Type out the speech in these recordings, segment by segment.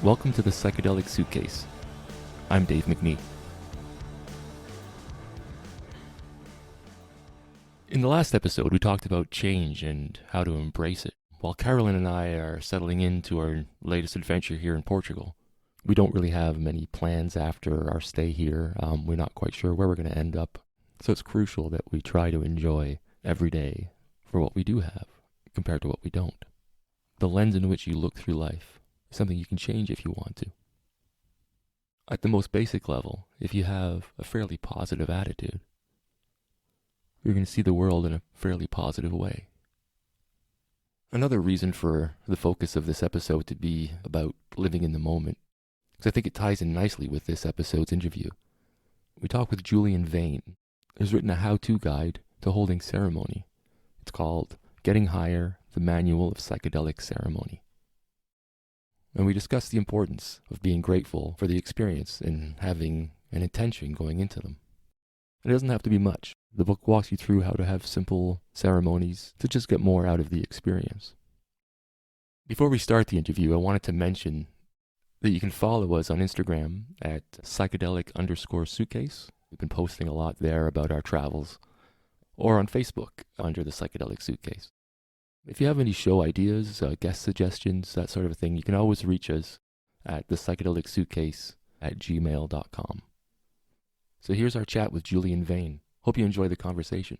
Welcome to the Psychedelic Suitcase. I'm Dave McNee. In the last episode, we talked about change and how to embrace it. While Carolyn and I are settling into our latest adventure here in Portugal, we don't really have many plans after our stay here. We're not quite sure where we're going to end up. So it's crucial that we try to enjoy every day for what we do have compared to what we don't. The lens in which you look through life is something you can change if you want to. At the most basic level, if you have a fairly positive attitude, you're going to see the world in a fairly positive way. Another reason for the focus of this episode to be about living in the moment, because I think it ties in nicely with this episode's interview. We talk with Julian Vayne, who's written a how-to guide to holding ceremony. It's called Getting Higher, the Manual of Psychedelic Ceremony. And we discuss the importance of being grateful for the experience and having an intention going into them. It doesn't have to be much. The book walks you through how to have simple ceremonies to just get more out of the experience. Before we start the interview, I wanted to mention that you can follow us on Instagram at psychedelic_suitcase. We've been posting a lot there about our travels, or on Facebook under the Psychedelic Suitcase. If you have any show ideas, guest suggestions, that sort of thing, you can always reach us at thepsychedelicsuitcase@gmail.com. So here's our chat with Julian Vayne. Hope you enjoy the conversation.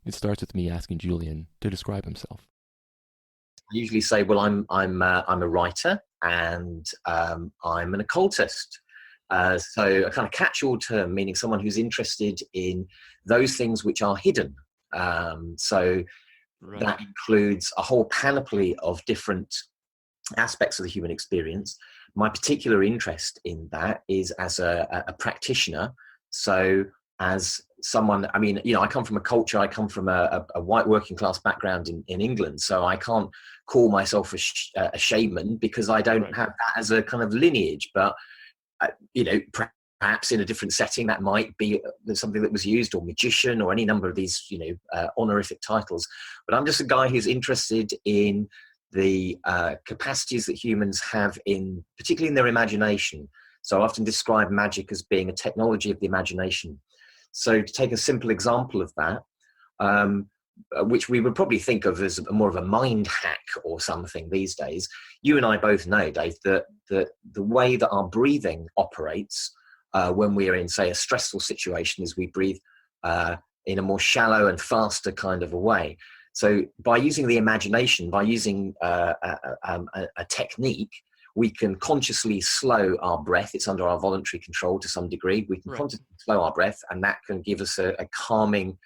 It starts with me asking Julian to describe himself. I usually say, well, I'm a writer and I'm an occultist. So a kind of catch-all term, meaning someone who's interested in those things which are hidden. Right. That includes a whole panoply of different aspects of the human experience. My particular interest in that is as a practitioner. So as someone, I come from a culture, I come from a white working class background in England. So I can't call myself a shaman because I don't have that as a kind of lineage. But, perhaps in a different setting, that might be something that was used, or magician, or any number of these, honorific titles. But I'm just a guy who's interested in the capacities that humans have particularly in their imagination. So I often describe magic as being a technology of the imagination. So to take a simple example of that, which we would probably think of as more of a mind hack or something these days, you and I both know, Dave, that the way that our breathing operates when we are in, say, a stressful situation is we breathe in a more shallow and faster kind of a way. So by using the imagination, by using a technique, we can consciously slow our breath. It's under our voluntary control to some degree. We can consciously slow our breath, and that can give us a calming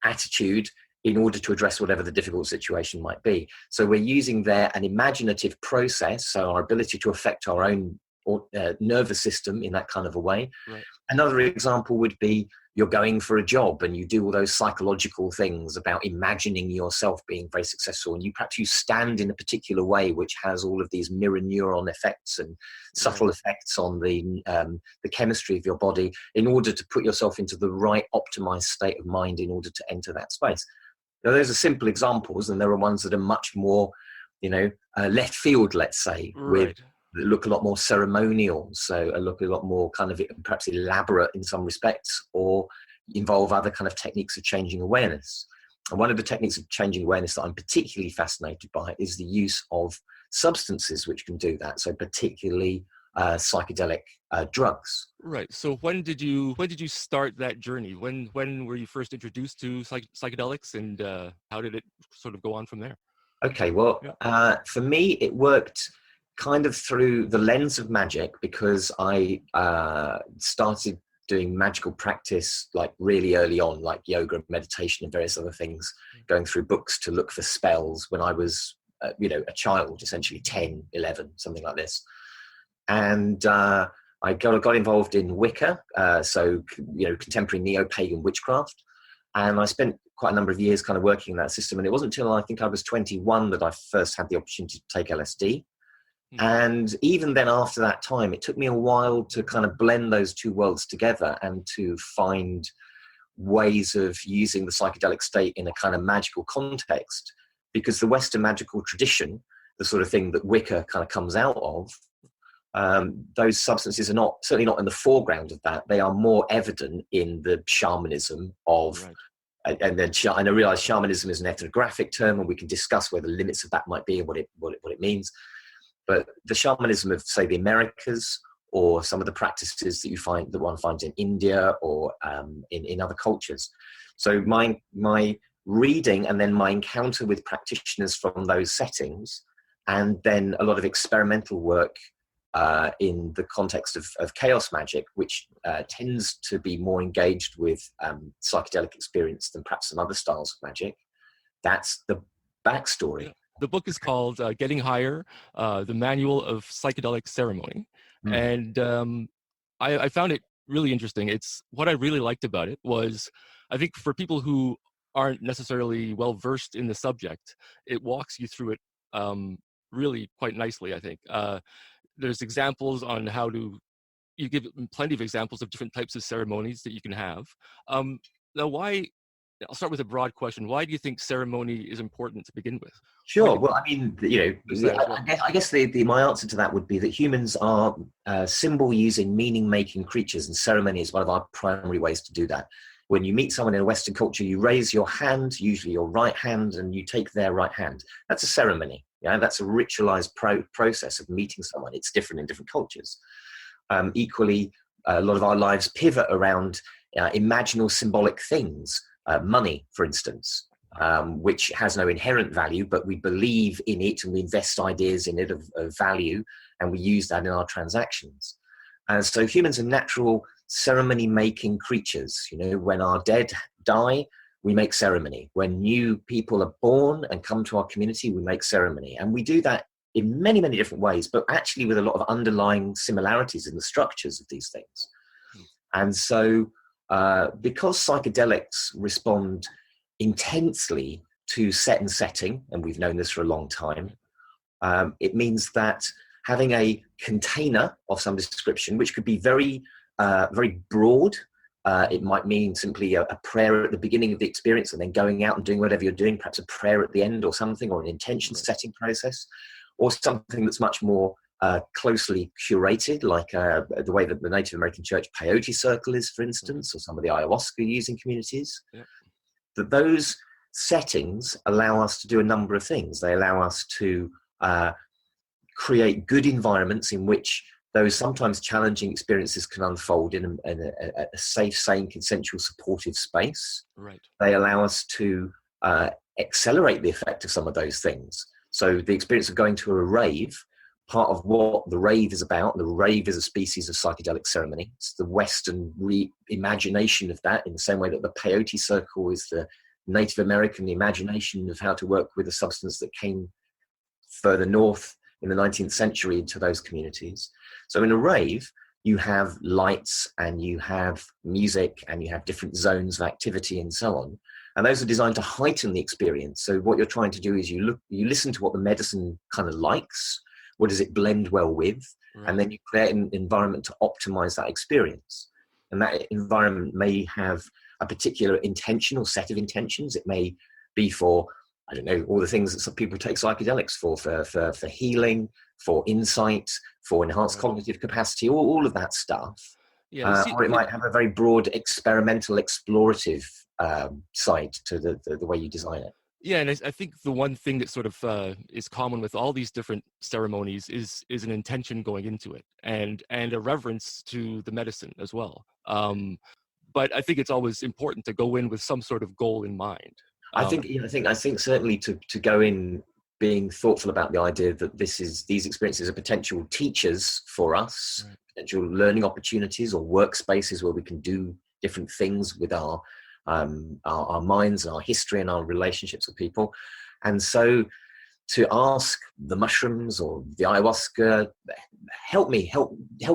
attitude in order to address whatever the difficult situation might be. So we're using there an imaginative process, so our ability to affect our own nervous system in that kind of a way. Right. Another example would be you're going for a job and you do all those psychological things about imagining yourself being very successful, and perhaps you stand in a particular way which has all of these mirror neuron effects and subtle effects on the chemistry of your body in order to put yourself into the right optimized state of mind in order to enter that space. Now, those are simple examples, and there are ones that are much more, left field, let's say, with look a lot more ceremonial, so look a lot more kind of perhaps elaborate in some respects, or involve other kind of techniques of changing awareness. And one of the techniques of changing awareness that I'm particularly fascinated by is the use of substances which can do that, so particularly psychedelic drugs. Right. So when did you start that journey? When were you first introduced to psychedelics, and how did it sort of go on from there? Okay, well, for me, it worked kind of through the lens of magic, because I started doing magical practice like really early on, like yoga, meditation, and various other things, going through books to look for spells when I was, a child, essentially 10, 11, something like this. And I got involved in Wicca, so, contemporary neo-pagan witchcraft. And I spent quite a number of years kind of working in that system. And it wasn't until I think I was 21 that I first had the opportunity to take LSD. And even then, after that time, it took me a while to kind of blend those two worlds together and to find ways of using the psychedelic state in a kind of magical context, because the Western magical tradition the sort of thing that Wicca kind of comes out of, those substances are certainly not in the foreground of that. They are more evident in the shamanism of, right. And I realize shamanism is an ethnographic term, and we can discuss where the limits of that might be and what it means. But the shamanism of, say, the Americas, or some of the practices that one finds in India or in other cultures. So my reading and then my encounter with practitioners from those settings, and then a lot of experimental work in the context of chaos magic, which tends to be more engaged with psychedelic experience than perhaps some other styles of magic. That's the backstory. The book is called Getting Higher, the Manual of Psychedelic Ceremony. And I found it really interesting. It's what I really liked about it was, I think for people who aren't necessarily well versed in the subject, it walks you through it really quite nicely, I think. There's examples on you give plenty of examples of different types of ceremonies that you can have. Now, I'll start with a broad question. Why do you think ceremony is important to begin with? Sure. Well, I mean, I guess my answer to that would be that humans are symbol-using, meaning-making creatures, and ceremony is one of our primary ways to do that. When you meet someone in a Western culture, you raise your hand, usually your right hand, and you take their right hand. That's a ceremony. Yeah, that's a ritualized process of meeting someone. It's different in different cultures. Equally, a lot of our lives pivot around imaginal symbolic things. Money, for instance, which has no inherent value, but we believe in it and we invest ideas in it of value, and we use that in our transactions. And so humans are natural ceremony-making creatures. When our dead die, we make ceremony. When new people are born and come to our community, we make ceremony. And we do that in many, many different ways, but actually with a lot of underlying similarities in the structures of these things. And so because psychedelics respond intensely to set and setting, and we've known this for a long time, it means that having a container of some description, which could be very, very broad, it might mean simply a prayer at the beginning of the experience and then going out and doing whatever you're doing, perhaps a prayer at the end or something, or an intention setting process, or something that's much more closely curated, like the way that the Native American Church peyote circle is, for instance, or some of the ayahuasca using communities. That those settings allow us to do a number of things. They allow us to create good environments in which those sometimes challenging experiences can unfold in a safe, sane, consensual, supportive space. Right. They allow us to accelerate the effect of some of those things. So the experience of going to a rave, part of what the rave is about, the rave is a species of psychedelic ceremony. It's the Western reimagination of that, in the same way that the peyote circle is the Native American imagination of how to work with a substance that came further north in the 19th century into those communities. So in a rave, you have lights and you have music and you have different zones of activity and so on. And those are designed to heighten the experience. So what you're trying to do is you listen to what the medicine kind of likes. What does it blend well with? Right. And then you create an environment to optimize that experience. And that environment may have a particular intention or set of intentions. It may be for, I don't know, all the things that some people take psychedelics for healing, for insight, for enhanced cognitive capacity, all of that stuff. Yeah, or it might have a very broad experimental, explorative side to the way you design it. Yeah, and I think the one thing that sort of is common with all these different ceremonies is an intention going into it, and a reverence to the medicine as well. But I think it's always important to go in with some sort of goal in mind. I think certainly to go in being thoughtful about the idea that these experiences are potential teachers for us, right. Potential learning opportunities or workspaces where we can do different things with our minds and our history and our relationships with people. And so to ask the mushrooms or the ayahuasca, help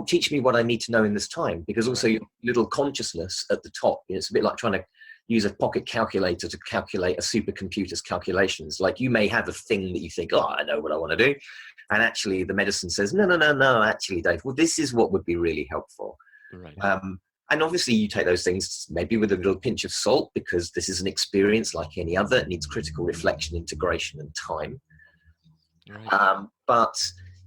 teach me what I need to know in this time, because also your little consciousness at the top, it's a bit like trying to use a pocket calculator to calculate a supercomputer's calculations. Like, you may have a thing that you think, oh, I know what I want to do. And actually the medicine says, no, actually, Dave, well, this is what would be really helpful. Right. And obviously you take those things maybe with a little pinch of salt, because this is an experience like any other. It needs critical reflection, integration, and time. But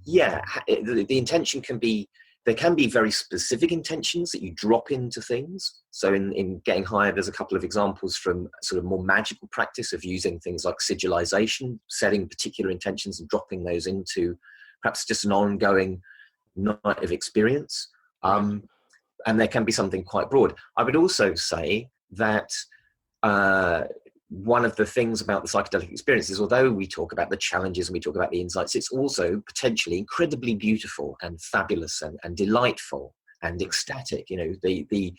yeah, the intention can be, there can be very specific intentions that you drop into things. So in Getting Higher, there's a couple of examples from sort of more magical practice of using things like sigillization, setting particular intentions and dropping those into perhaps just an ongoing night of experience. And there can be something quite broad. I would also say that one of the things about the psychedelic experience is, although we talk about the challenges and we talk about the insights, it's also potentially incredibly beautiful and fabulous and delightful and ecstatic. You know, the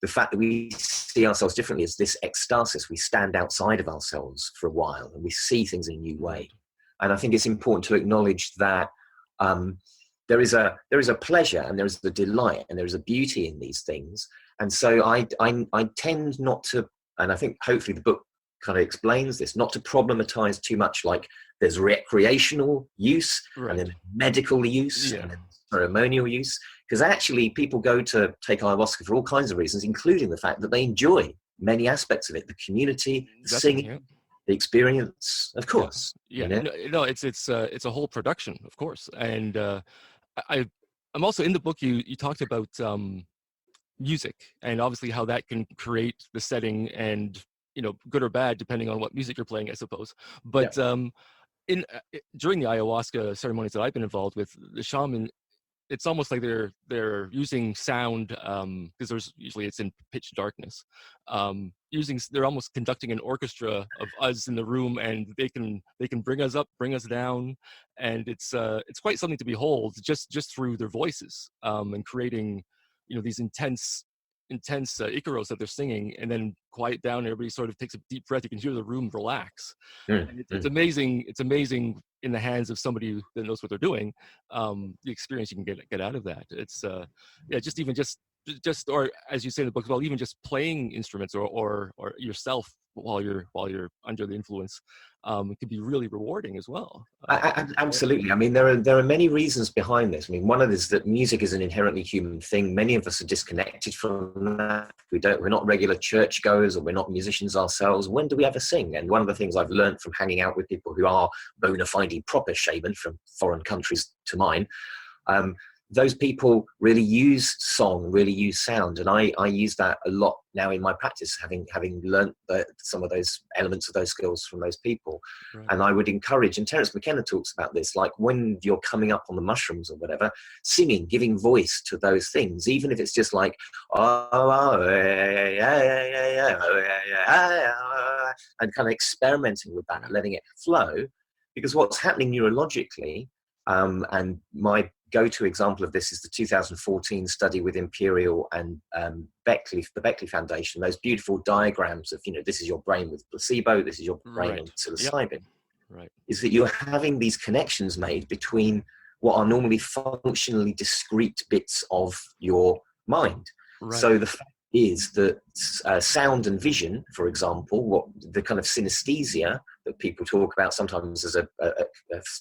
fact that we see ourselves differently is this ecstasis. We stand outside of ourselves for a while and we see things in a new way. And I think it's important to acknowledge that there is a pleasure and there is a delight and there is a beauty in these things. And so I tend not to, and I think hopefully the book kind of explains this, not to problematize too much, like there's recreational use and then medical use and then ceremonial use, because actually people go to take ayahuasca for all kinds of reasons, including the fact that they enjoy many aspects of it, the community, the singing, the experience, of course. You know? It's a whole production, of course. And I'm also, in the book you talked about music and obviously how that can create the setting, and you know, good or bad depending on what music you're playing, I suppose. But during the ayahuasca ceremonies that I've been involved with, the shaman, it's almost like they're using sound, because there's usually it's in pitch darkness. They're almost conducting an orchestra of us in the room, and they can bring us up, bring us down, and it's quite something to behold just through their voices, and creating, you know, these intense Icaros that they're singing, and then quiet down. Everybody sort of takes a deep breath. You can hear the room relax. And it's amazing. It's amazing in the hands of somebody that knows what they're doing. The experience you can get out of that. It's just or as you say in the book, well, even just playing instruments or yourself while you're under the influence, it can be really rewarding as well. Absolutely. I mean, there are many reasons behind this. I mean, one of it is that music is an inherently human thing. Many of us are disconnected from that. We're not regular churchgoers, or we're not musicians ourselves. When do we ever sing? And one of the things I've learned from hanging out with people who are bona fide proper shaman from foreign countries to mine, those people really use song, really use sound, and I use that a lot now in my practice, having learnt some of those elements of those skills from those people. And I would encourage, and Terence McKenna talks about this, like when you're coming up on the mushrooms or whatever, singing, giving voice to those things, even if it's just like and kind of experimenting with that, letting it flow, because what's happening neurologically, and my go-to example of this is the 2014 study with Imperial and Beckley, the Beckley Foundation, those beautiful diagrams of, you know, this is your brain with placebo, this is your brain on psilocybin. Is that you're having these connections made between what are normally functionally discrete bits of your mind. So the fact is that sound and vision, for example, what the kind of synesthesia that people talk about sometimes as a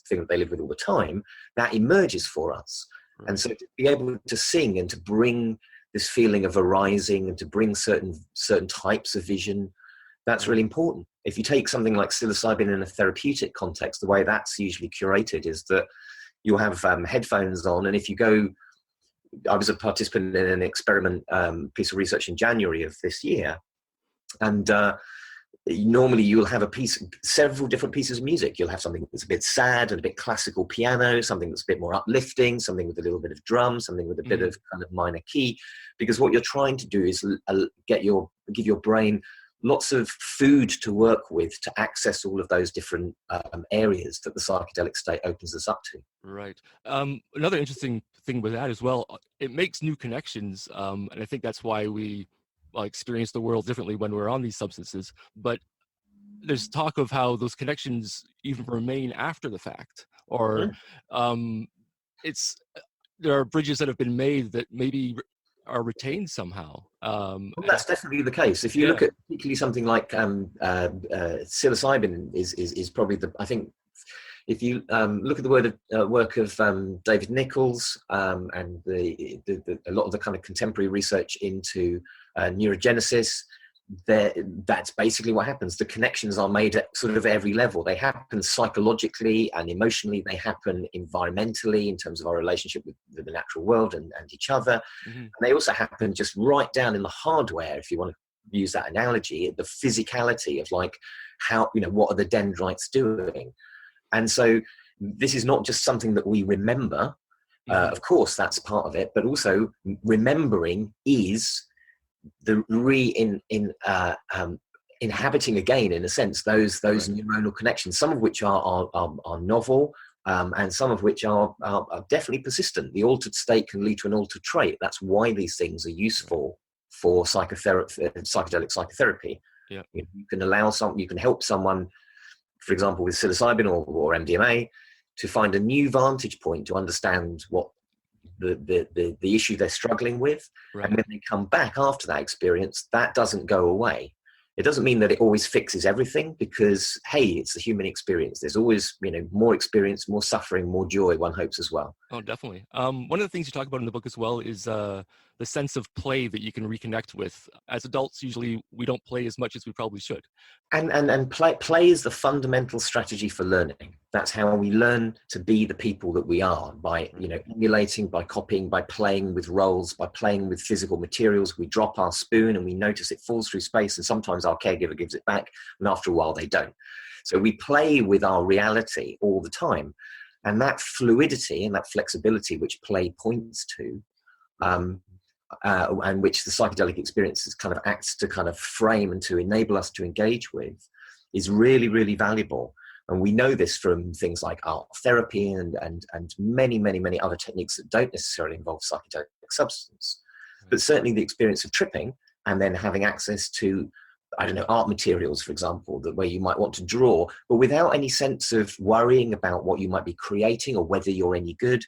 thing that they live with all the time, that emerges for us. And so to be able to sing and to bring this feeling of arising and to bring certain types of vision, that's really important. If you take something like psilocybin in a therapeutic context, the way that's usually curated is that you'll have headphones on, and if you go, I was a participant in an experiment piece of research in January of this year, and normally you'll have several different pieces of music. You'll have something that's a bit sad and a bit classical piano, something that's a bit more uplifting, something with a little bit of drum, something with a bit of kind of minor key, because what you're trying to do is give your brain lots of food to work with to access all of those different areas that the psychedelic state opens us up to. Right. Another interesting thing with that as well, it makes new connections, and I think that's why we experience the world differently when we're on these substances. But there's talk of how those connections even remain after the fact, or there are bridges that have been made that maybe are retained somehow. Well, that's definitely the case. If you look at particularly something like psilocybin is probably I think if you look at the work of David Nichols and a lot of the kind of contemporary research into neurogenesis, that's basically what happens. The connections are made at sort of every level. They happen psychologically and emotionally. They happen environmentally in terms of our relationship with the natural world and each other. Mm-hmm. And they also happen just right down in the hardware, if you want to use that analogy, the physicality of like how, what are the dendrites doing? And so this is not just something that we remember. Mm-hmm. Of course, that's part of it, but also remembering is the inhabiting again, in a sense, those Right. neuronal connections, some of which are novel, and some of which are definitely persistent. The altered state can lead to an altered trait. That's why these things are useful for psychedelic psychotherapy. Yeah. You can help someone, for example, with psilocybin or MDMA, to find a new vantage point to understand what the issue they're struggling with. Right. And when they come back after that experience, that doesn't go away. It doesn't mean that it always fixes everything, because, hey, it's the human experience. There's always, more experience, more suffering, more joy, one hopes, as well. Oh, definitely. One of the things you talk about in the book as well is the sense of play that you can reconnect with. As adults, usually we don't play as much as we probably should. And play is the fundamental strategy for learning. That's how we learn to be the people that we are, by emulating, by copying, by playing with roles, by playing with physical materials. We drop our spoon and we notice it falls through space, and sometimes our caregiver gives it back, and after a while they don't. So we play with our reality all the time. And that fluidity and that flexibility which play points to, and which the psychedelic experiences kind of acts to kind of frame and to enable us to engage with, is really, really valuable. And we know this from things like art therapy and many, many, many other techniques that don't necessarily involve psychedelic substance. But certainly the experience of tripping and then having access to, art materials, for example, where you might want to draw, but without any sense of worrying about what you might be creating or whether you're any good.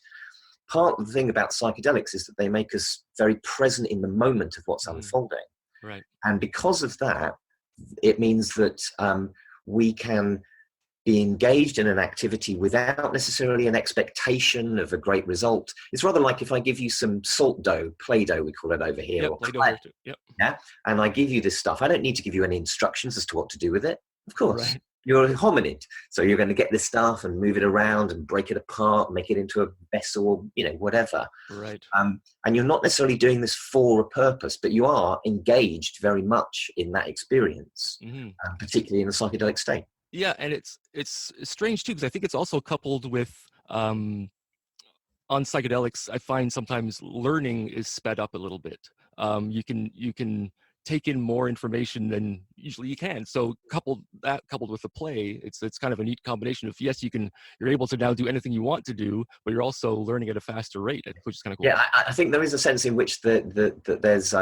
Part of the thing about psychedelics is that they make us very present in the moment of what's unfolding. Right. And because of that, it means that we can be engaged in an activity without necessarily an expectation of a great result. It's rather like if I give you some salt dough, Play-Doh, we call it over here. Yep, or Play-Doh clay, here too. Yep. yeah, and I give you this stuff. I don't need to give you any instructions as to what to do with it. Of course, Right. You're a hominid, so you're going to get this stuff and move it around and break it apart, make it into a vessel, whatever. Right. And you're not necessarily doing this for a purpose, but you are engaged very much in that experience, particularly in a psychedelic state. Yeah, and it's strange too, because I think it's also coupled with on psychedelics. I find sometimes learning is sped up a little bit. You can take in more information than usually you can. So coupled with the play, it's kind of a neat combination of, yes, you're able to now do anything you want to do, but you're also learning at a faster rate, which is kind of cool. Yeah, I think there is a sense in which there's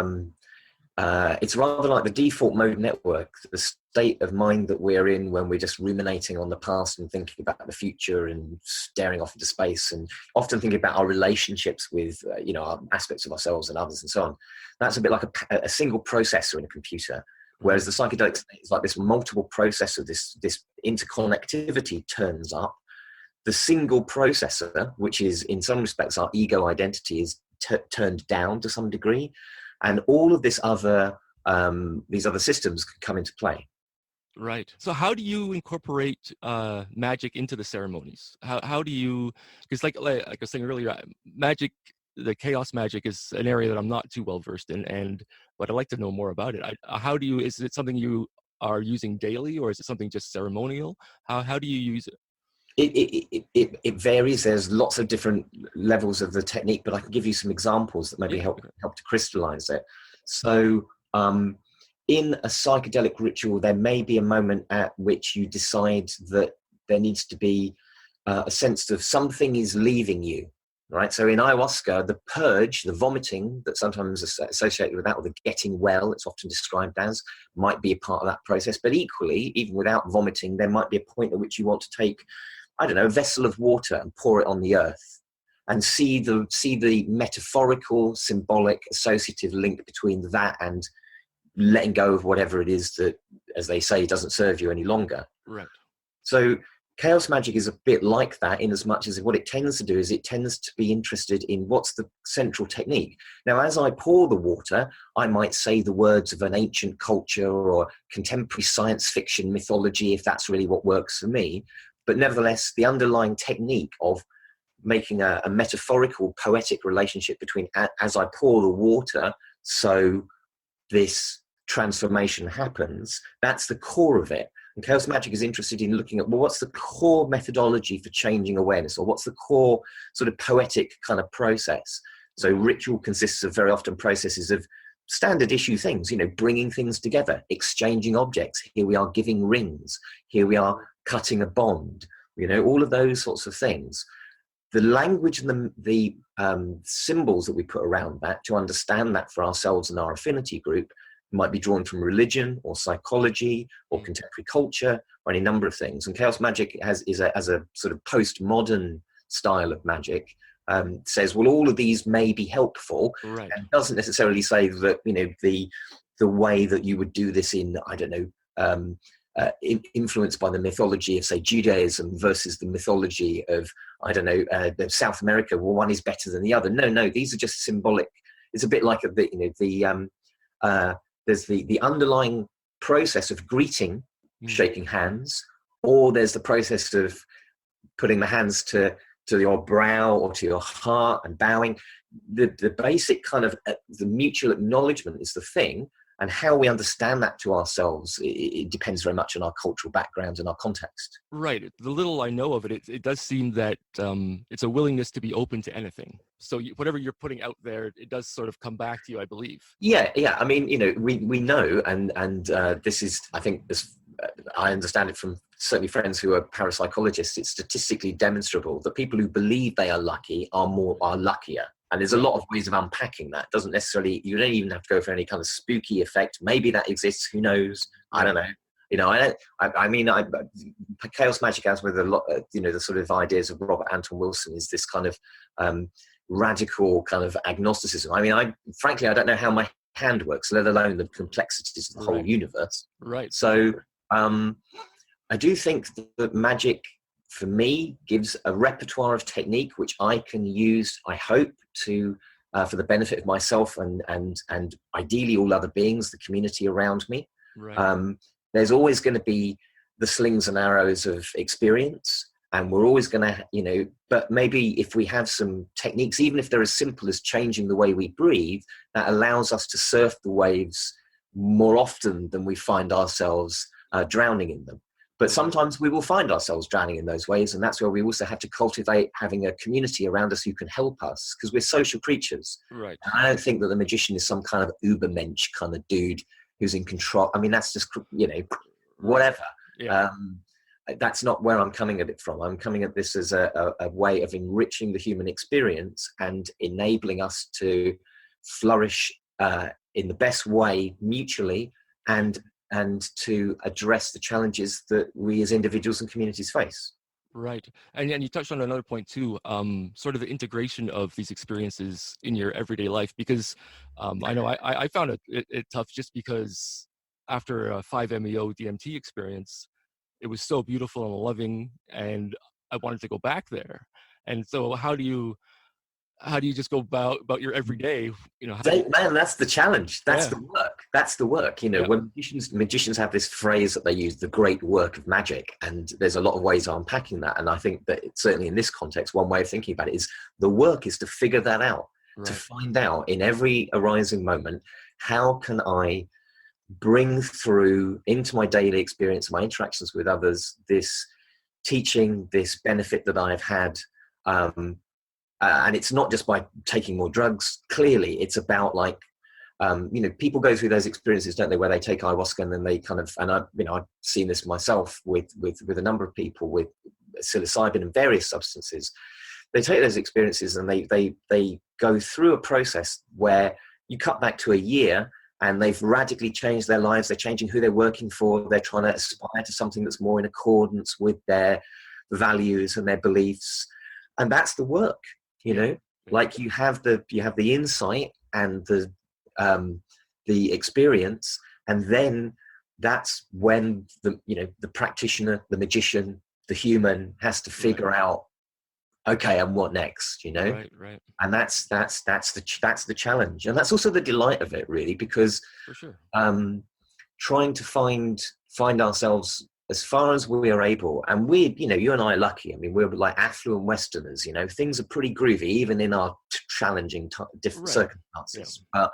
it's rather like the default mode network, the state of mind that we're in when we're just ruminating on the past and thinking about the future and staring off into space, and often thinking about our relationships with our aspects of ourselves and others and so on. That's a bit like a single processor in a computer, whereas the psychedelic state is like this multiple processor. This interconnectivity turns up. The single processor, which is in some respects our ego identity, is turned down to some degree. And all of these other systems can come into play. Right. So how do you incorporate magic into the ceremonies? How do you, because like I was saying earlier, magic, the chaos magic is an area that I'm not too well versed in, but I'd like to know more about it. Is it something you are using daily, or is it something just ceremonial? How do you use it? It varies. There's lots of different levels of the technique, but I can give you some examples that maybe help to crystallize it. So in a psychedelic ritual, there may be a moment at which you decide that there needs to be a sense of something is leaving you, right? So in ayahuasca, the purge, the vomiting that sometimes is associated with that, or the getting well, it's often described as, might be a part of that process. But equally, even without vomiting, there might be a point at which you want to take, a vessel of water and pour it on the earth, and see the metaphorical, symbolic, associative link between that and letting go of whatever it is that, as they say, doesn't serve you any longer. Right. So chaos magic is a bit like that, in as much as what it tends to do is it tends to be interested in what's the central technique. Now, as I pour the water, I might say the words of an ancient culture or contemporary science fiction mythology, if that's really what works for me. But nevertheless, the underlying technique of making a metaphorical, poetic relationship between as I pour the water, so this transformation happens, that's the core of it. And chaos magic is interested in looking at, well, what's the core methodology for changing awareness, or what's the core sort of poetic kind of process? So ritual consists of very often processes of standard issue things, bringing things together, exchanging objects. Here we are giving rings. Here we are cutting a bond, all of those sorts of things. The language and the symbols that we put around that to understand that for ourselves and our affinity group might be drawn from religion or psychology or contemporary culture or any number of things. And chaos magic as a sort of postmodern style of magic says, well, all of these may be helpful, right, and doesn't necessarily say that the way that you would do this in, I don't know, influenced by the mythology of, say, Judaism versus the mythology of, I don't know, South America, well, one is better than the other. No, these are just symbolic. It's a bit like there's the underlying process of greeting, shaking hands, or there's the process of putting the hands to your brow or to your heart and bowing. The basic kind of the mutual acknowledgement is the thing, and how we understand that to ourselves, it depends very much on our cultural background and our context. right. The little I know of it, it does seem that it's a willingness to be open to anything. So whatever you're putting out there, it does sort of come back to you, I believe. Yeah. I mean, we know, and this is, I think, I understand it from certainly friends who are parapsychologists. It's statistically demonstrable that people who believe they are lucky are luckier. And there's a lot of ways of unpacking that. Doesn't necessarily, you don't even have to go for any kind of spooky effect. Maybe that exists. Who knows? I don't know. Chaos magic, as with a lot, the sort of ideas of Robert Anton Wilson, is this kind of radical kind of agnosticism. I mean, frankly, I don't know how my hand works, let alone the complexities of the whole universe. Right. So I do think that magic, for me, gives a repertoire of technique which I can use, I hope, to for the benefit of myself and ideally all other beings, the community around me. Right. There's always going to be the slings and arrows of experience, and we're always going to, but maybe if we have some techniques, even if they're as simple as changing the way we breathe, that allows us to surf the waves more often than we find ourselves drowning in them. But sometimes we will find ourselves drowning in those waves, and that's where we also have to cultivate having a community around us who can help us, because we're social creatures. Right. And I don't think that the magician is some kind of ubermensch kind of dude who's in control. I mean, that's just, whatever. Yeah. That's not where I'm coming at it from. I'm coming at this as a way of enriching the human experience and enabling us to flourish in the best way mutually, and to address the challenges that we as individuals and communities face. Right. And you touched on another point too, sort of the integration of these experiences in your everyday life, because I know I found it tough, just because after a 5-MeO DMT experience, it was so beautiful and loving, and I wanted to go back there. And so how do you just go about your everyday, Man, that's the challenge. That's the work. That's the work. When magicians have this phrase that they use, the great work of magic, and there's a lot of ways of unpacking that. And I think that certainly in this context, one way of thinking about it is the work is to figure that out, to find out in every arising moment, how can I bring through into my daily experience, my interactions with others, this teaching, this benefit that I've had. And it's not just by taking more drugs. Clearly, it's about people go through those experiences, don't they, where they take ayahuasca and then they kind of, and I've seen this myself with a number of people with psilocybin and various substances. They take those experiences and they go through a process where you cut back to a year and they've radically changed their lives. They're changing who they're working for. They're trying to aspire to something that's more in accordance with their values and their beliefs. And that's the work. Like you have the insight and the experience, and then that's when the practitioner, the magician, the human has to figure out, okay, and what next, you know? Right. And that's the challenge, and that's also the delight of it, really, because For sure. trying to find ourselves as far as we are able. And we, you know, you and I are lucky. I mean, we're like affluent Westerners, you know, things are pretty groovy, even in our challenging different circumstances. But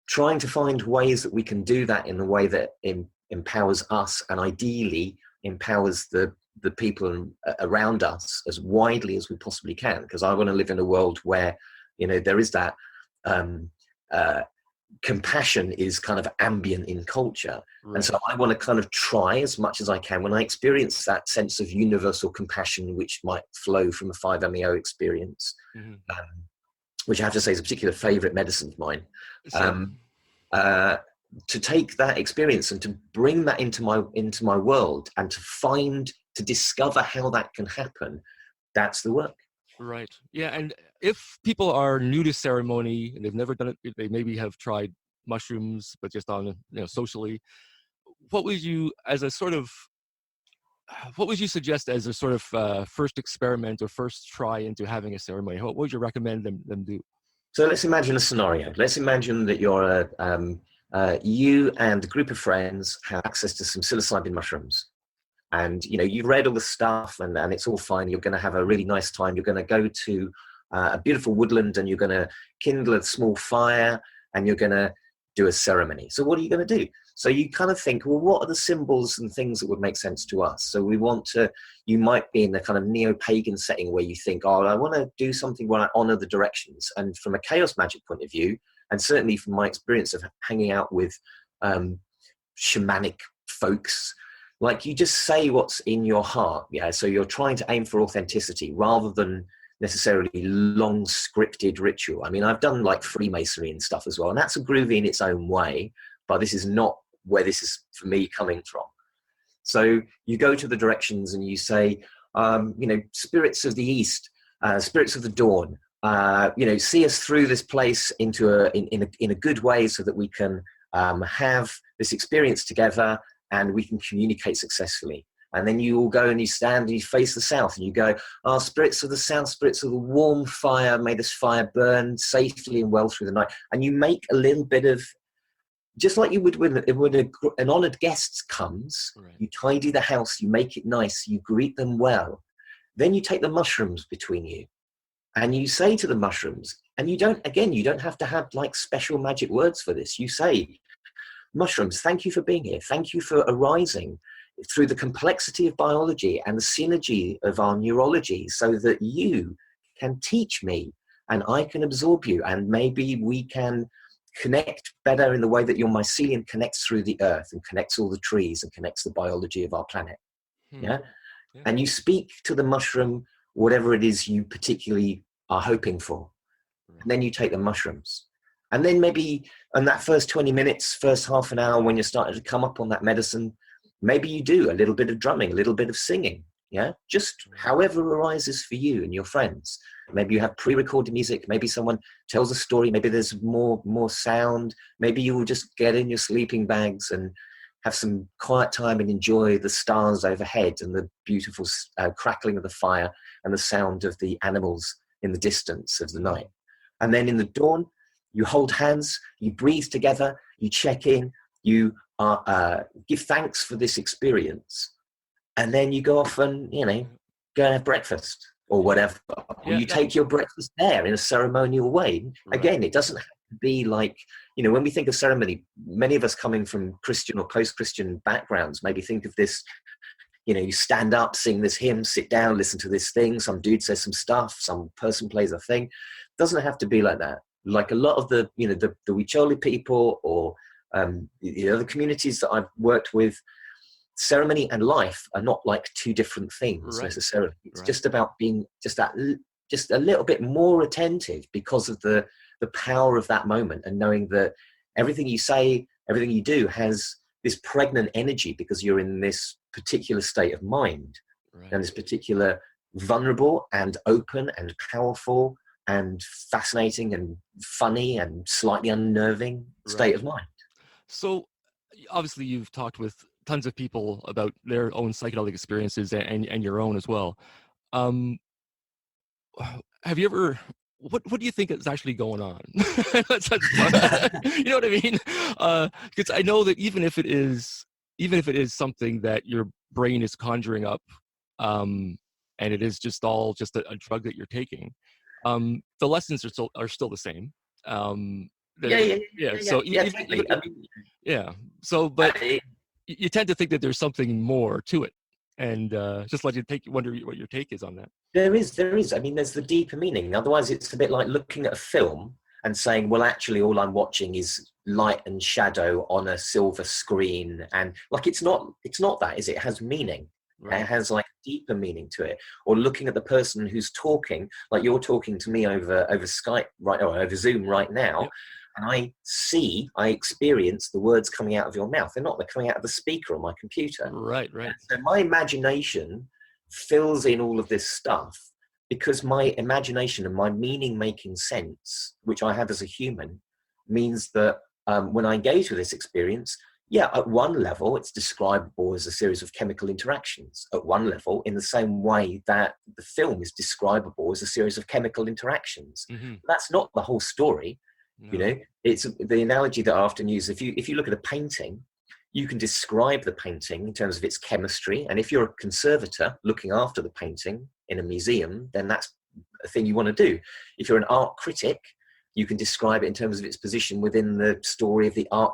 trying to find ways that we can do that in a way that empowers us, and ideally empowers the people around us as widely as we possibly can. Because I want to live in a world where, you know, there is that compassion is kind of ambient in culture. And so I want to kind of try as much as I can, when I experience that sense of universal compassion, which might flow from a 5-MeO experience, which I have to say is a particular favorite medicine of mine, to take that experience and to bring that into my world, and to discover how that can happen. That's the work. Right. Yeah. And if people are new to ceremony and they've never done it, they maybe have tried mushrooms, but just on, you know, socially, what would you suggest as a sort of first experiment or first try into having a ceremony? What would you recommend them do? So let's imagine a scenario. Let's imagine that you're you and a group of friends have access to some psilocybin mushrooms. And, you know, you've read all the stuff and it's all fine. You're going to have a really nice time. You're going to go to a beautiful woodland, and you're going to kindle a small fire, and you're going to do a ceremony. So what are you going to do? So you kind of think, well, what are the symbols and things that would make sense to us? So you might be in a kind of neo-pagan setting where you think, oh, I want to do something where I honor the directions. And from a chaos magic point of view, and certainly from my experience of hanging out with shamanic folks, like, you just say what's in your heart. Yeah. So you're trying to aim for authenticity rather than necessarily long scripted ritual. I mean, I've done like Freemasonry and stuff as well, and that's a groovy in its own way, but this is not where this is for me coming from. So you go to the directions and you say, you know, spirits of the east, spirits of the dawn, you know, see us through this place into in a good way, so that we can have this experience together and we can communicate successfully. And then you all go and you stand and you face the south, and you go, oh, spirits of the south, spirits of the warm fire, may this fire burn safely and well through the night. And you make a little bit of, just like you would when an honored guest comes, you tidy the house, you make it nice, you greet them well. Then you take the mushrooms between you, and you say to the mushrooms, and you don't have to have like special magic words for this. You say, mushrooms, thank you for being here. Thank you for arising through the complexity of biology and the synergy of our neurology, so that you can teach me and I can absorb you, and maybe we can connect better in the way that your mycelium connects through the earth and connects all the trees and connects the biology of our planet. Yeah. And you speak to the mushroom whatever it is you particularly are hoping for. And then you take the mushrooms. And then maybe in that first 20 minutes, first half an hour, when you're starting to come up on that medicine, maybe you do a little bit of drumming, a little bit of singing. Yeah. Just however arises for you and your friends. Maybe you have pre-recorded music. Maybe someone tells a story. Maybe there's more sound. Maybe you will just get in your sleeping bags and have some quiet time and enjoy the stars overhead and the beautiful crackling of the fire and the sound of the animals in the distance of the night. And then in the dawn, you hold hands, you breathe together, you check in, you give thanks for this experience. And then you go off and, you know, go and have breakfast or whatever. Or you take your breakfast there in a ceremonial way. Again, it doesn't have to be like, you know, when we think of ceremony, many of us coming from Christian or post-Christian backgrounds, maybe think of this, you know, you stand up, sing this hymn, sit down, listen to this thing, some dude says some stuff, some person plays a thing. It doesn't have to be like that. Like a lot of the, you know, the Huicholi people or the other communities that I've worked with, ceremony and life are not like two different things necessarily. It's just about being just a little bit more attentive because of the power of that moment, and knowing that everything you say, everything you do has this pregnant energy because you're in this particular state of mind and this particular vulnerable and open and powerful and fascinating and funny and slightly unnerving state of mind. So obviously you've talked with tons of people about their own psychedelic experiences and your own as well. Um, have you ever? What do you think is actually going on? You know what I mean? Because I know that even if it is something that your brain is conjuring up, and it is just a drug that you're taking, the lessons are still the same. So definitely. but you tend to think that there's something more to it, and just let you wonder what your take is on that. There is. I mean, there's the deeper meaning. Otherwise, it's a bit like looking at a film and saying, well, actually, all I'm watching is light and shadow on a silver screen. And like, it's not that, is it? It has meaning. Right. It has like deeper meaning to it. Or looking at the person who's talking, like you're talking to me over Skype, right, or over Zoom right now. Yep. And I experience the words coming out of your mouth. They're coming out of the speaker on my computer. Right. And so my imagination fills in all of this stuff because my imagination and my meaning making sense, which I have as a human, means that when I engage with this experience, at one level, it's describable as a series of chemical interactions. At one level, in the same way that the film is describable as a series of chemical interactions. Mm-hmm. That's not the whole story. No. You know, it's the analogy that I often use. If you look at a painting, you can describe the painting in terms of its chemistry. And if you're a conservator looking after the painting in a museum, then that's a thing you want to do. If you're an art critic, you can describe it in terms of its position within the story of the art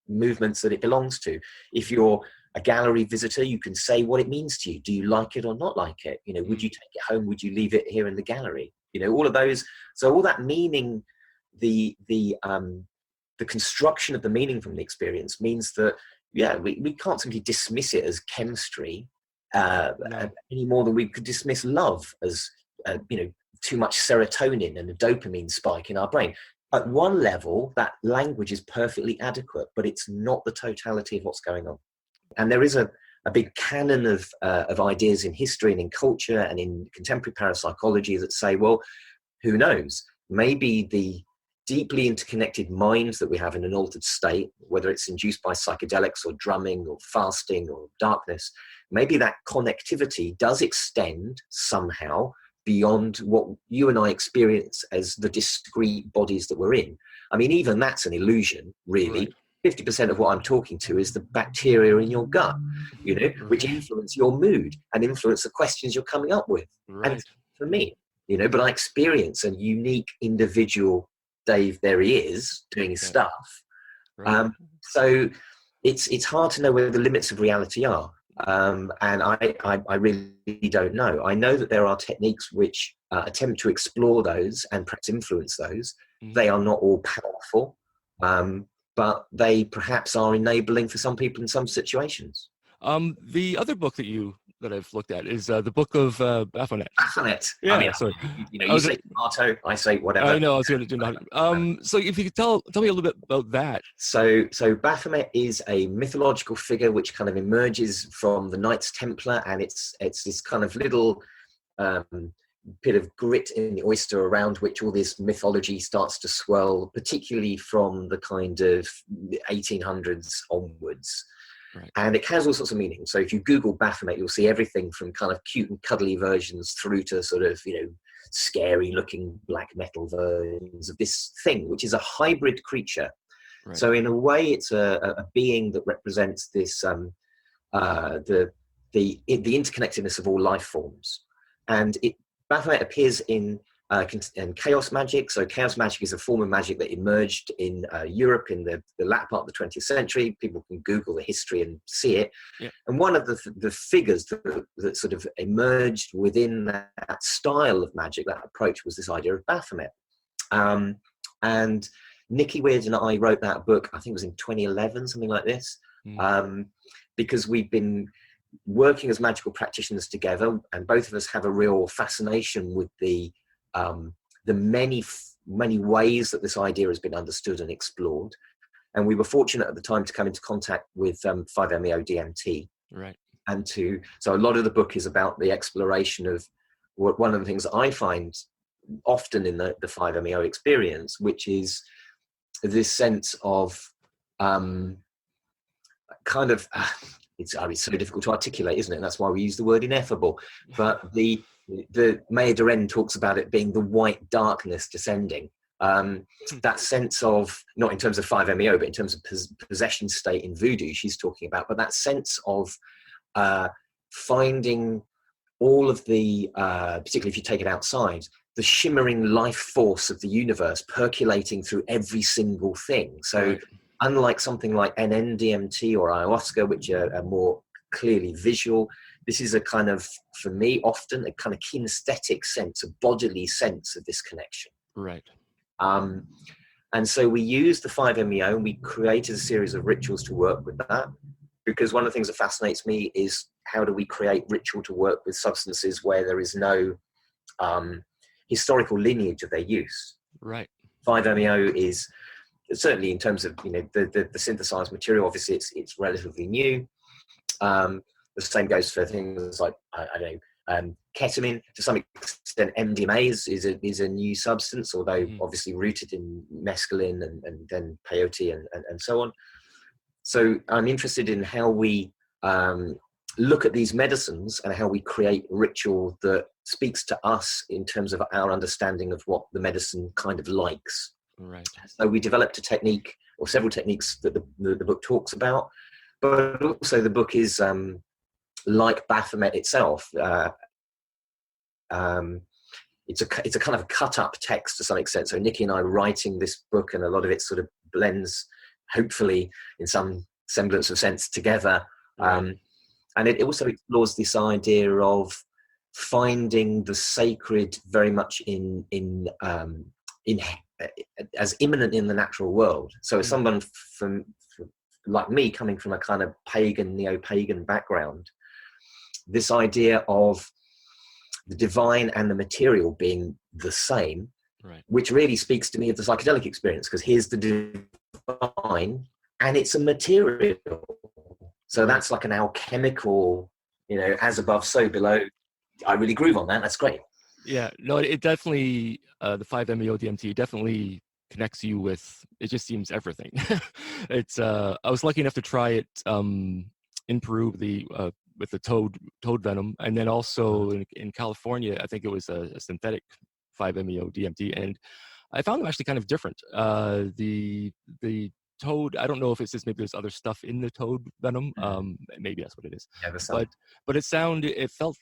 movements that it belongs to. If you're a gallery visitor, you can say what it means to you. Do you like it or not like it? You know, would you take it home? Would you leave it here in the gallery? You know, all of those. So all that meaning, the construction of the meaning from the experience means that, we can't simply dismiss it as chemistry any more than we could dismiss love as, too much serotonin and a dopamine spike in our brain. At one level, that language is perfectly adequate, but it's not the totality of what's going on. And there is a big canon of ideas in history and in culture and in contemporary parapsychology that say, well, who knows? Maybe the deeply interconnected minds that we have in an altered state, whether it's induced by psychedelics or drumming or fasting or darkness, maybe that connectivity does extend somehow beyond what you and I experience as the discrete bodies that we're in. I mean, even that's an illusion, really. Right. 50% of what I'm talking to is the bacteria in your gut, which influence your mood and influence the questions you're coming up with. Right. And for me, but I experience a unique individual Dave. There he is doing his stuff. Right. So it's hard to know where the limits of reality are. And I really don't know. I know that there are techniques which attempt to explore those and perhaps influence those. Mm-hmm. They are not all powerful, but they perhaps are enabling for some people in some situations. The other book that I've looked at is the book of Baphomet. Baphomet. Yeah, I mean, sorry. You say tomato, I say whatever. I know, I was going to do nothing. So if you could tell me a little bit about that. So Baphomet is a mythological figure which kind of emerges from the Knights Templar, and it's this kind of little bit of grit in the oyster around which all this mythology starts to swirl, particularly from the kind of 1800s onwards. Right. And it has all sorts of meanings. So if you Google Baphomet, you'll see everything from kind of cute and cuddly versions through to sort of, scary looking black metal versions of this thing, which is a hybrid creature. Right. So in a way, it's a being that represents this, the interconnectedness of all life forms. And Baphomet appears in chaos magic. So chaos magic is a form of magic that emerged in Europe in the latter part of the 20th century. People can Google the history and see it. Yeah. And one of the figures that sort of emerged within that style of magic, that approach, was this idea of Baphomet. And Nikki Weird and I wrote that book, I think it was in 2011, something like this, because we've been working as magical practitioners together, and both of us have a real fascination with the many ways that this idea has been understood and explored. And we were fortunate at the time to come into contact with 5-MeO-DMT. Right. So a lot of the book is about the exploration of one of the things that I find often in the 5-MeO experience, which is this sense of kind of it's so difficult to articulate, isn't it? And that's why we use the word ineffable. But the Maya Deren talks about it being the white darkness descending. That sense of, not in terms of 5-MeO, but in terms of possession state in voodoo, she's talking about, but that sense of finding all of the, particularly if you take it outside, the shimmering life force of the universe percolating through every single thing. So unlike something like NN-DMT or ayahuasca, which are more clearly visual, this is a kind of, for me, often a kind of kinesthetic sense, a bodily sense of this connection. Right. And so we used the 5-MeO and we created a series of rituals to work with that, because one of the things that fascinates me is how do we create ritual to work with substances where there is no historical lineage of their use. Right. 5-MeO is certainly, in terms of, you know, the synthesized material, obviously it's relatively new. The same goes for things like, I don't know, ketamine. To some extent, MDMA is a new substance, although obviously rooted in mescaline and then peyote and so on. So I'm interested in how we look at these medicines and how we create ritual that speaks to us in terms of our understanding of what the medicine kind of likes. Right. So we developed a technique, or several techniques, that the book talks about, but also the book is like Baphomet itself. It's a kind of a cut up text to some extent. So Nikki and I writing this book, and a lot of it sort of blends, hopefully in some semblance of sense, together. And it also explores this idea of finding the sacred very much in as immanent in the natural world. So as someone from like me, coming from a kind of pagan, neo-pagan background, this idea of the divine and the material being the same, which really speaks to me of the psychedelic experience, because here's the divine and it's a material. So that's like an alchemical, you know, as above, so below. I really groove on that. That's great. Yeah, no, it definitely, the 5-MeO DMT definitely connects you with, it just seems everything. It's, I was lucky enough to try it in Peru, with the toad venom, and then also in California, I think it was a synthetic 5-MeO DMT, and I found them actually kind of different. The toad, I don't know if it's just, maybe there's other stuff in the toad venom, maybe that's what it is. Yeah, but it felt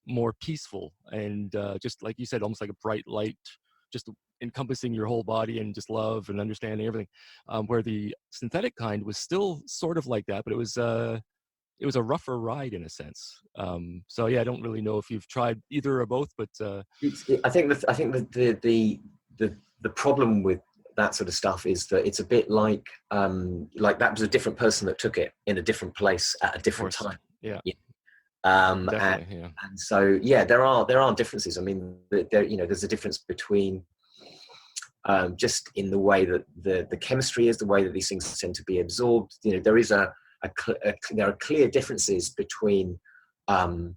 more peaceful, and just like you said, almost like a bright light, just encompassing your whole body, and just love and understanding everything. Where the synthetic kind was still sort of like that, but it was a rougher ride in a sense. So yeah, I don't really know if you've tried either or both, but I think the problem with that sort of stuff is that it's a bit like that was a different person that took it in a different place at a different time. Yeah. And so there are differences. I mean, there's a difference between just in the way that the chemistry is, the way that these things tend to be absorbed. You know, there is there are clear differences between the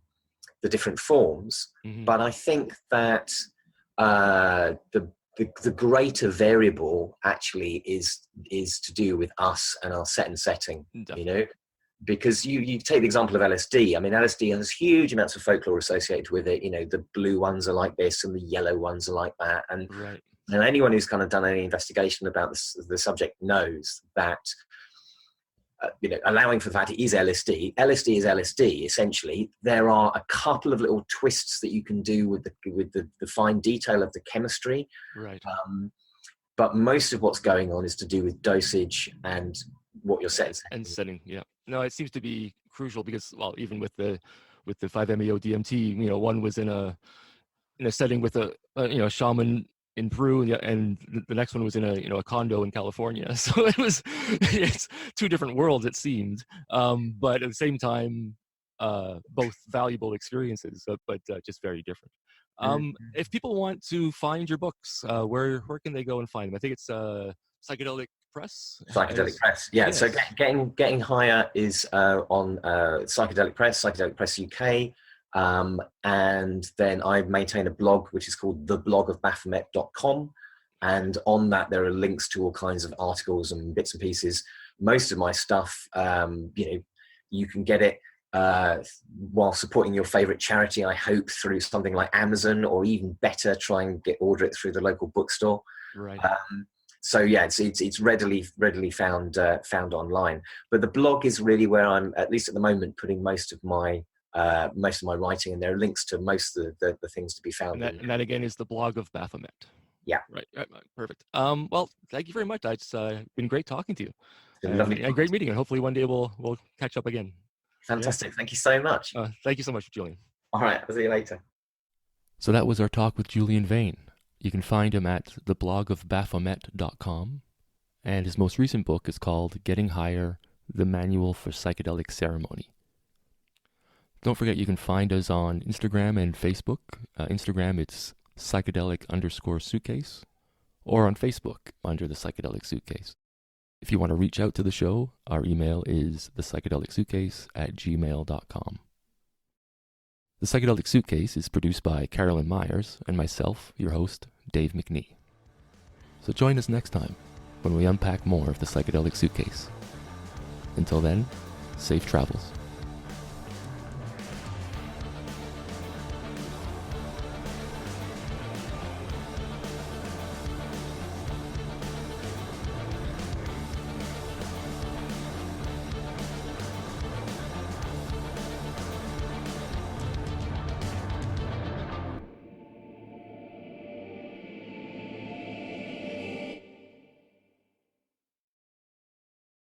different forms, but I think that the greater variable actually is to do with us and our set and setting. Definitely. You know, because you take the example of LSD. I mean, LSD has huge amounts of folklore associated with it. You know, the blue ones are like this and the yellow ones are like that. And anyone who's kind of done any investigation about the subject knows that, allowing for the fact it is LSD. LSD is LSD, essentially. There are a couple of little twists that you can do with the fine detail of the chemistry. Right. But most of what's going on is to do with dosage and what you're setting. And setting, yeah. No, it seems to be crucial because, well, even with the 5-MeO DMT, one was in a setting with a shaman in Peru, and the next one was in a condo in California. So it's two different worlds, it seemed, but at the same time, both valuable experiences, but just very different. If people want to find your books, where can they go and find them? I think it's Psychedelic Press. Psychedelic Press, yeah. Yes. So getting higher is on Psychedelic Press UK. And then I maintain a blog which is called theblogofbaphomet.com, and on that there are links to all kinds of articles and bits and pieces. most of my stuff, you can get it while supporting your favorite charity, I hope, through something like Amazon, or even better, try and order it through the local bookstore. Right. So yeah, it's readily found online. But the blog is really where I'm, at least at the moment, putting most of my writing, and there are links to most of the things to be found. And that again is the blog of Baphomet. Yeah. Right. Perfect. Well, thank you very much. It's been great talking to you. It's been lovely. And great meeting, and hopefully one day we'll catch up again. Fantastic. Yeah. Thank you so much. Thank you so much, Julian. All right. I'll see you later. So that was our talk with Julian Vayne. You can find him at theblogofbaphomet.com, and his most recent book is called Getting Higher, the Manual for Psychedelic Ceremony. Don't forget you can find us on Instagram and Facebook. Instagram, it's psychedelic_suitcase, or on Facebook under the Psychedelic Suitcase. If you want to reach out to the show, our email is thepsychedelicsuitcase@gmail.com. The Psychedelic Suitcase is produced by Carolyn Myers and myself, your host, Dave McNee. So join us next time when we unpack more of the Psychedelic Suitcase. Until then, safe travels.